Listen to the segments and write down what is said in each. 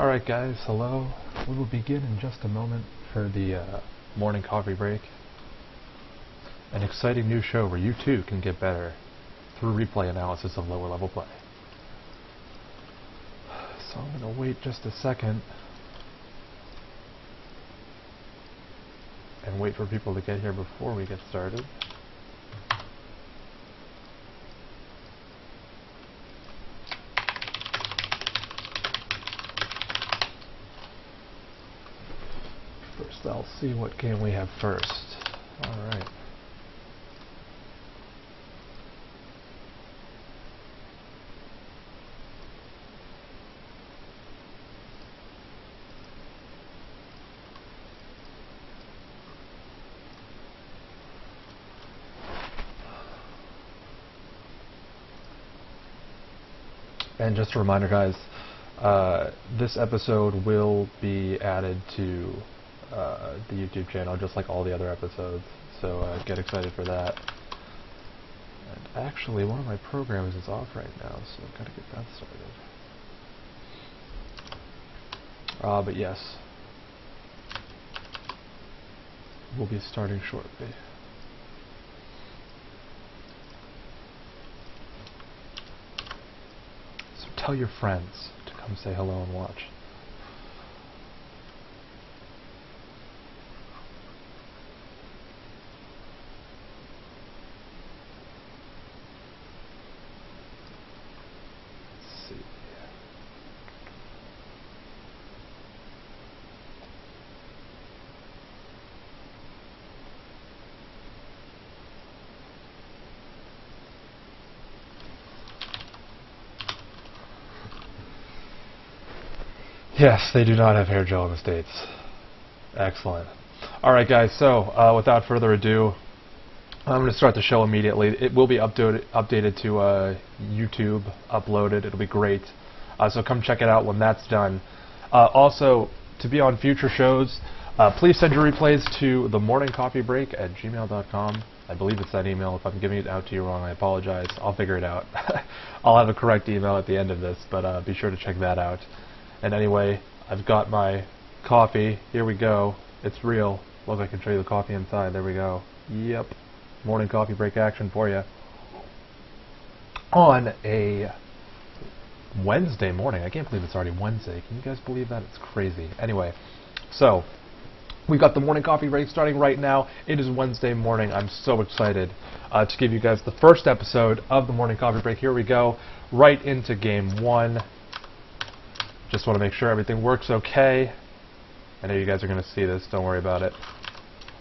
Alright guys, hello. We will begin in just a moment for the morning coffee break. An exciting new show where you too can get better through replay analysis of lower level play. So I'm going to wait just a second and wait for people to get here before we get started. First, I'll see what game we have first. Alright. And just a reminder, guys, this episode will be added to the YouTube channel, just like all the other episodes, so get excited for that. And actually, one of my programs is off right now, so I've got to get that started. But yes, we'll be starting shortly. So tell your friends to come say hello and watch. Yes, they do not have hair gel in the States. Excellent. Alright guys, so without further ado, I'm going to start the show immediately. It will be updated to YouTube, uploaded. It'll be great. So come check it out when that's done. Also, to be on future shows, please send your replays to themorningcoffeebreak@gmail.com. I believe it's that email. If I'm giving it out to you wrong, I apologize. I'll figure it out. I'll have a correct email at the end of this, but be sure to check that out. And anyway, I've got my coffee. Here we go. It's real. Look, I can show you the coffee inside. There we go. Yep. Morning coffee break action for you. On a Wednesday morning. I can't believe it's already Wednesday. Can you guys believe that? It's crazy. Anyway, so we've got the morning coffee break starting right now. It is Wednesday morning. I'm so excited to give you guys the first episode of the morning coffee break. Here we go. Right into game one. Just want to make sure everything works okay. I know you guys are going to see this. Don't worry about it.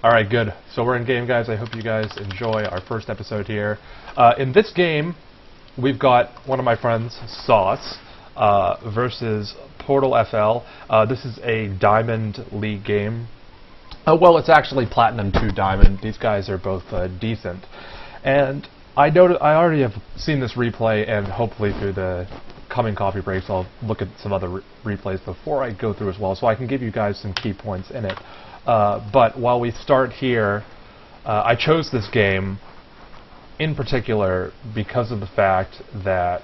Alright, good. So we're in game, guys. I hope you guys enjoy our first episode here. In this game, we've got one of my friends, Sauce, versus Portal FL. This is a Diamond League game. Well, it's actually Platinum 2 Diamond. These guys are both decent. And I already have seen this replay, and hopefully through the coming coffee breaks I'll look at some other replays before I go through as well, so I can give you guys some key points in it. But while we start here, I chose this game in particular because of the fact that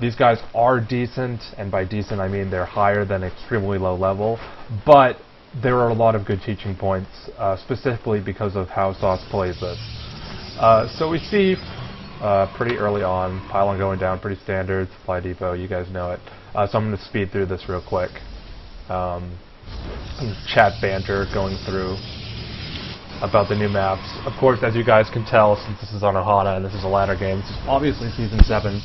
these guys are decent, and by decent I mean they're higher than extremely low level, but there are a lot of good teaching points, specifically because of how Sauce plays this. So we see pretty early on, pylon going down, pretty standard, supply depot, you guys know it. So I'm going to speed through this real quick. Chat banter going through about the new maps. Of course, as you guys can tell, since this is on Ohana and this is a ladder game, this is obviously Season 7,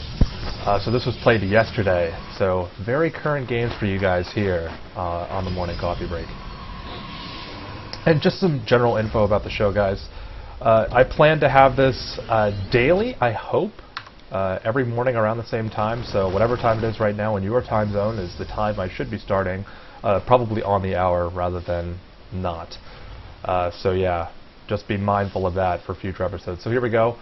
so this was played yesterday. So very current games for you guys here on the morning coffee break. And just some general info about the show, guys. I plan to have this daily, I hope, every morning around the same time. So whatever time it is right now in your time zone is the time I should be starting, probably on the hour rather than not. So yeah, just be mindful of that for future episodes. So here we go.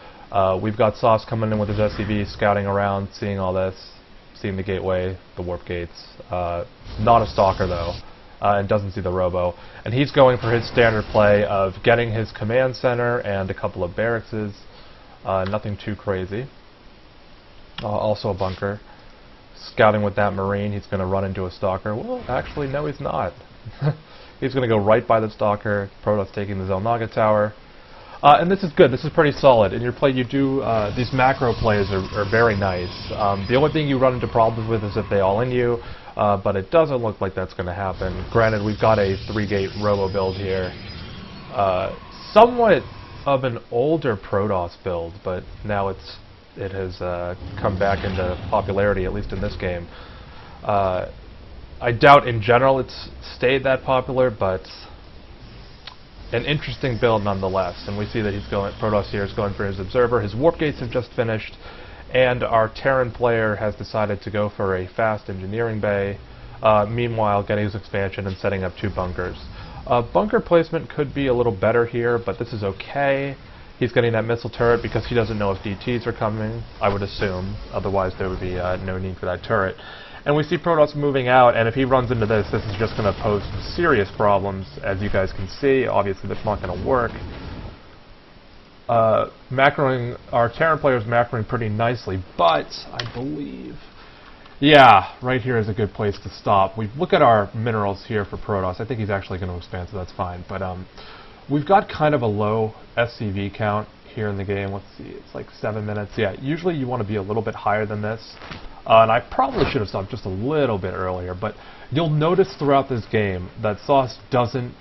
We've got Sauce coming in with his SCV, scouting around, seeing all this, seeing the gateway, the warp gates. Not a stalker though. And doesn't see the robo. And he's going for his standard play of getting his command center and a couple of barracks. Nothing too crazy. Also a bunker. scouting with that Marine. He's going to run into a Stalker. Well, actually, no, he's not. He's going to go right by the Stalker. Protoss taking the Zelnaga Tower. And this is good. This is pretty solid. In your play, you do these macro plays are very nice. The only thing you run into problems with is if they all in you, but it doesn't look like that's going to happen. Granted, we've got a 3-gate robo build here. Somewhat of an older Protoss build, but now it has come back into popularity, at least in this game. I doubt in general it's stayed that popular, but an interesting build nonetheless. And we see that Protoss here is going for his Observer. His Warp Gates have just finished, and our Terran player has decided to go for a fast engineering bay, meanwhile getting his expansion and setting up 2 bunkers. Bunker placement could be a little better here, but this is okay. He's getting that missile turret because he doesn't know if DTs are coming, I would assume. Otherwise there would be no need for that turret. And we see Protoss moving out, and if he runs into this is just going to pose serious problems, as you guys can see. Obviously that's not going to work. Macroing, our Terran player is macroing pretty nicely, but I believe... Yeah, right here is a good place to stop. We look at our minerals here for Protoss. I think he's actually going to expand, so that's fine. But we've got kind of a low SCV count here in the game. Let's see, it's like 7 minutes. Yeah, usually you want to be a little bit higher than this. And I probably should have stopped just a little bit earlier, but you'll notice throughout this game that Sauce doesn't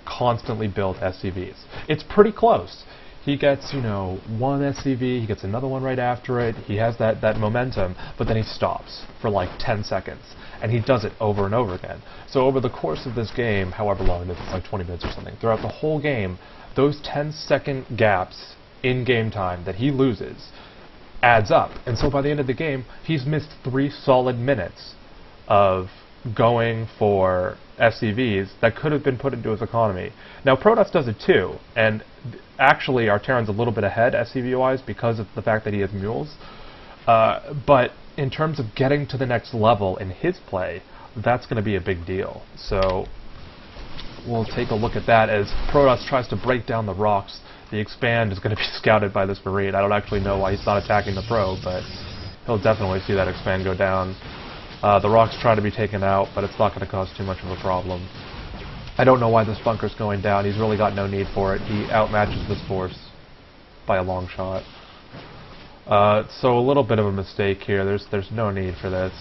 constantly build SCVs. It's pretty close. He gets, one SCV, he gets another one right after it, he has that momentum, but then he stops for like 10 seconds. And he does it over and over again. So over the course of this game, however long it is, it's like 20 minutes or something, throughout the whole game, those 10-second gaps in game time that he loses adds up. And so by the end of the game, he's missed 3 solid minutes of going for SCVs that could have been put into his economy. Now Protoss does it too, and actually our Terran's a little bit ahead SCV-wise because of the fact that he has mules. But in terms of getting to the next level in his play, that's going to be a big deal. So we'll take a look at that as Protoss tries to break down the rocks. The expand is going to be scouted by this Marine. I don't actually know why he's not attacking the probe, but he'll definitely see that expand go down. The rock's trying to be taken out, but it's not going to cause too much of a problem. I don't know why this bunker's going down. He's really got no need for it. He outmatches this force by a long shot. So a little bit of a mistake here. There's no need for this.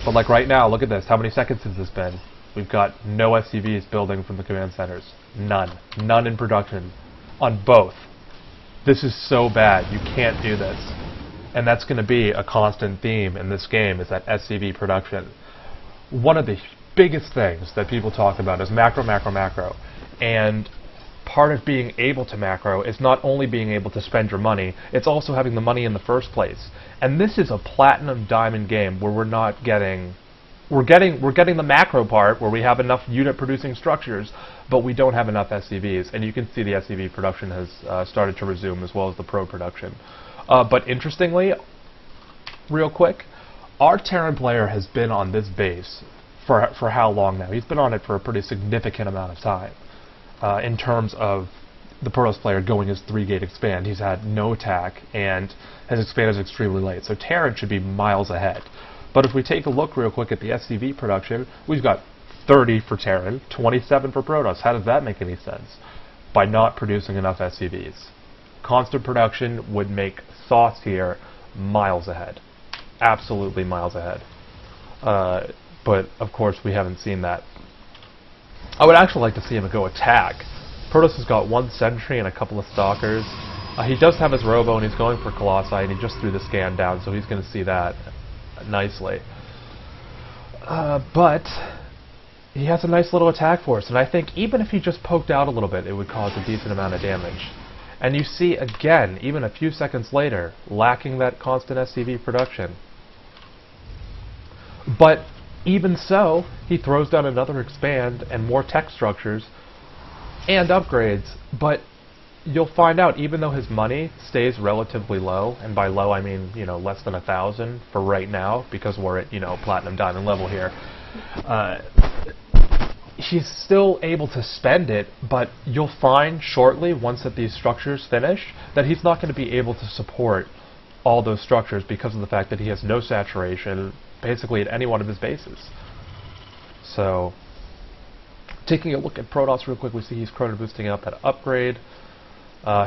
But like right now, look at this. How many seconds has this been? We've got no SCVs building from the command centers. None. None in production. On both. This is so bad. You can't do this. And that's going to be a constant theme in this game, is that SCV production. One of the biggest things that people talk about is macro, macro, macro. And part of being able to macro is not only being able to spend your money, it's also having the money in the first place. And this is a platinum diamond game where we're not getting... We're getting the macro part where we have enough unit producing structures, but we don't have enough SCVs. And you can see the SCV production has started to resume, as well as the pro production. But interestingly, real quick, our Terran player has been on this base for how long now? He's been on it for a pretty significant amount of time. In terms of the Protoss player going his 3-gate expand, he's had no attack, and his expand is extremely late. So Terran should be miles ahead. But if we take a look real quick at the SCV production, we've got 30 for Terran, 27 for Protoss. How does that make any sense? By not producing enough SCVs. Constant production would make Sauce here miles ahead. Absolutely miles ahead. But, of course, we haven't seen that. I would actually like to see him go attack. Protoss has got 1 sentry and a couple of stalkers. He does have his robo, and he's going for Colossi, and he just threw the scan down, so he's going to see that nicely. But he has a nice little attack force, and I think even if he just poked out a little bit, it would cause a decent amount of damage. And you see, again, even a few seconds later, lacking that constant SCV production. But even so, he throws down another expand and more tech structures and upgrades. But you'll find out, even though his money stays relatively low, and by low I mean, less than 1,000 for right now, because we're at, platinum diamond level here, he's still able to spend it, but you'll find shortly, once that these structures finish, that he's not going to be able to support all those structures because of the fact that he has no saturation basically at any one of his bases. So, taking a look at Protoss real quick, we see he's chrono boosting up that upgrade.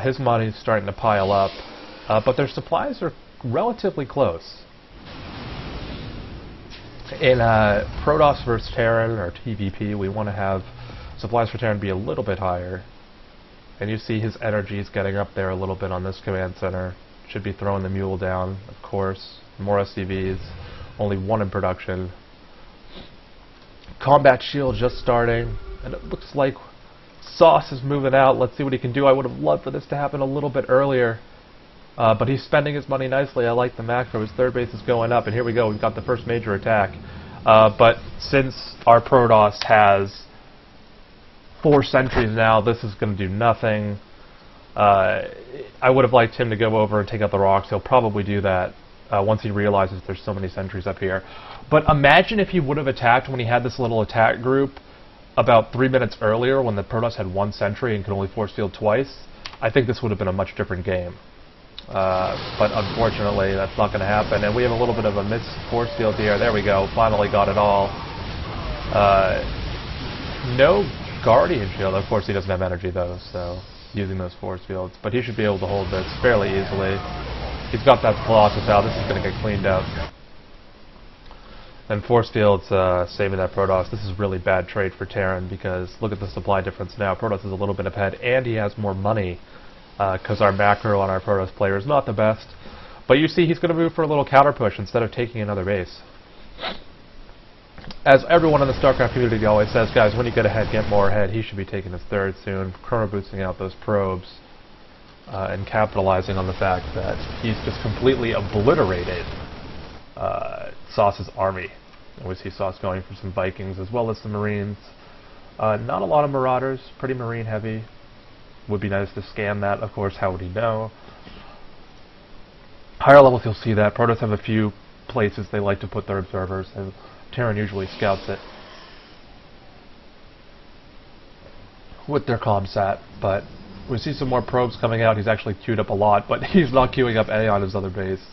His money's starting to pile up, but their supplies are relatively close. In Protoss versus Terran, or TVP, we want to have supplies for Terran be a little bit higher. And you see his energy is getting up there a little bit on this command center. Should be throwing the mule down, of course. More SCVs, only one in production. Combat shield just starting, and it looks like Sauce is moving out. Let's see what he can do. I would have loved for this to happen a little bit earlier. But he's spending his money nicely. I like the macro. His third base is going up, and here we go. We've got the first major attack. But since our Protoss has 4 sentries now, this is going to do nothing. I would have liked him to go over and take out the rocks. He'll probably do that once he realizes there's so many sentries up here. But imagine if he would have attacked when he had this little attack group about 3 minutes earlier when the Protoss had 1 sentry and could only force field twice. I think this would have been a much different game. But unfortunately, that's not going to happen. And we have a little bit of a missed force field here. There we go. Finally got it all. No Guardian Shield. Of course, he doesn't have energy, though, so using those force fields. But he should be able to hold this fairly easily. He's got that Colossus out. This is going to get cleaned up. And force fields saving that Protoss. This is really bad trade for Terran because look at the supply difference now. Protoss is a little bit ahead, and he has more money because our macro on our Protoss player is not the best. But you see he's going to move for a little counter push instead of taking another base. As everyone in the StarCraft community always says, guys, when you get ahead, get more ahead. He should be taking his third soon, chrono boosting out those probes, and capitalizing on the fact that he's just completely obliterated Sauce's army. And we see Sauce going for some Vikings as well as some Marines. Not a lot of Marauders, pretty Marine heavy. Would be nice to scan that, of course. How would he know? Higher levels, you'll see that. Protoss have a few places they like to put their observers, and Terran usually scouts it with their ComSat. But we see some more probes coming out. He's actually queued up a lot, but he's not queuing up any on his other base.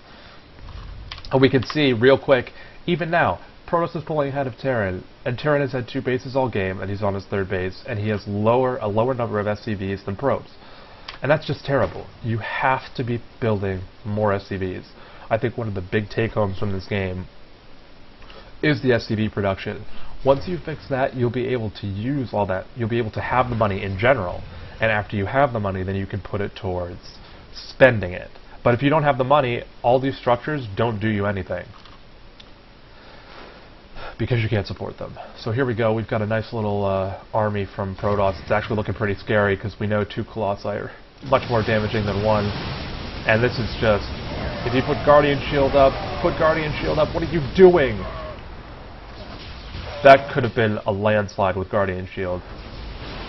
And we can see real quick, even now, Protoss is pulling ahead of Terran, and Terran has had 2 bases all game, and he's on his 3rd base, and he has a lower number of SCVs than probes. And that's just terrible. You have to be building more SCVs. I think one of the big take-homes from this game is the SCV production. Once you fix that, you'll be able to use all that. You'll be able to have the money in general, and after you have the money, then you can put it towards spending it. But if you don't have the money, all these structures don't do you anything because you can't support them. So here we go. We've got a nice little army from Protoss. It's actually looking pretty scary because we know 2 Colossi are much more damaging than 1. And this is just, if you put Guardian Shield up, what are you doing? That could have been a landslide with Guardian Shield.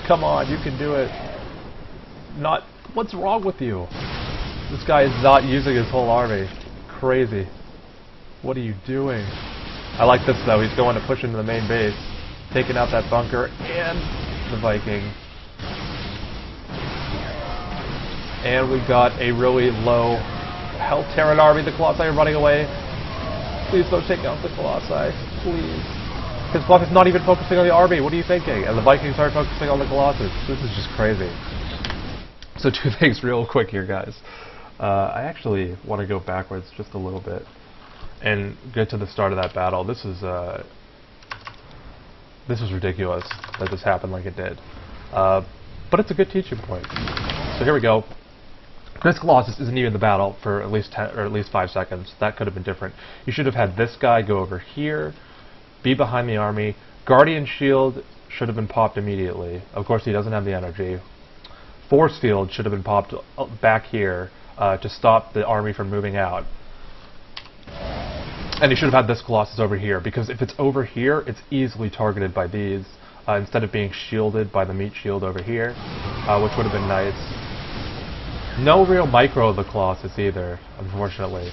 Come on, you can do it. What's wrong with you? This guy is not using his whole army. Crazy. What are you doing? I like this though. He's going to push into the main base, taking out that bunker and the Viking. And we've got a really low health Terran army. The Colossi are running away. Please don't take out the Colossi. Please. His Colossus is not even focusing on the army. What are you thinking? And the Vikings aren't focusing on the Colossus. This is just crazy. So 2 things real quick here, guys. I actually want to go backwards just a little bit and get to the start of that battle. This was ridiculous that this happened like it did. But it's a good teaching point. So here we go. This Colossus isn't even in the battle for at least 10 or at least 5 seconds. That could have been different. You should have had this guy go over here, be behind the army. Guardian Shield should have been popped immediately. Of course, he doesn't have the energy. Force Field should have been popped back here to stop the army from moving out. And he should have had this Colossus over here, because if it's over here, it's easily targeted by these, instead of being shielded by the meat shield over here, which would have been nice. No real micro of the Colossus either, unfortunately.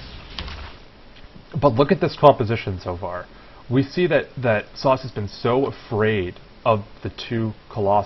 But look at this composition so far. We see that Sauce has been so afraid of the 2 Colossi